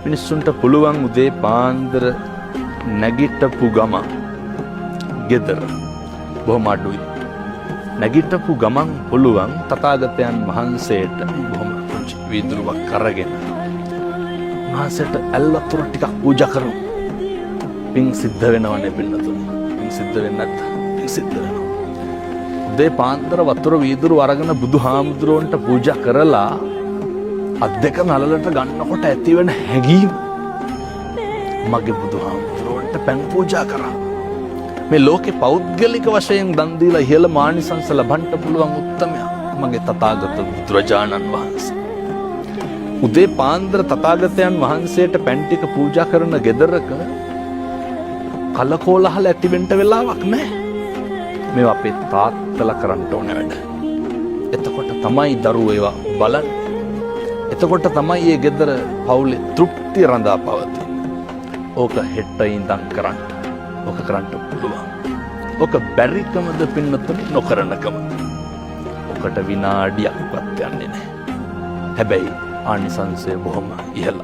මිනිස්සුන්ට පුළුවන් උදේ පාන්දර නැගිටපු ගමන් ගෙදර බොහොම අඩුයි. නැගිටපු ගමන් පුළුවන් තථාගතයන් වහන්සේට බොහොම පුංචි වීදුරුවක් අරගෙන වහන්සේට ඇල් වතුර ටිකක් පූජා කරමු. පින් සිද්ධ වෙනවනේ පින්නතුනි. පින් සිද්ධ වෙන්නේ නැත්නම් පින් සිද්ධ වෙනවා. උදේ පාන්දර වතුර වීදුරු අරගෙන බුදුහාමුදුරුවන්ට පූජා කරලා අත් දෙක නළලට ගන්නකොට ඇතිවෙන හැඟීම මගේ බුදුහාමුදුරුවන්ට පැන් පූජා කරා. මේ ලෝකේ පෞද්ගලික වශයෙන් දන් දීලා ඉහළ මානිසංස ලබන්න පුළුවන් උත්තමයා මගේ තථාගත බුදුරජාණන් වහන්සේ. උදේ පාන්දර තථාගතයන් වහන්සේට පැන් ටික පූජා කරන ගෙදරක කලකෝලහල ඇතිවෙන්න වෙලාවක් නැහැ. මේවා අපේ තාත්තලා කරන්න ඕන වැඩ. එතකොට තමයි දරුවෝ ඒවා බලන්නේ. එතකොට තමයි මේ ගෙදර පවුලේ තෘප්තිය රඳා පවතින්නේ. ඕක හෙට ඉඳන් කරන්න. ඕක කරන්න පුළුවන්. ඕක බැරිකමද පින්නතුනි නොකරනකම. ඔකට විනාඩියක්වත් යන්නේ නැහැ. හැබැයි ආනිසංසය බොහොම ඉහළයි.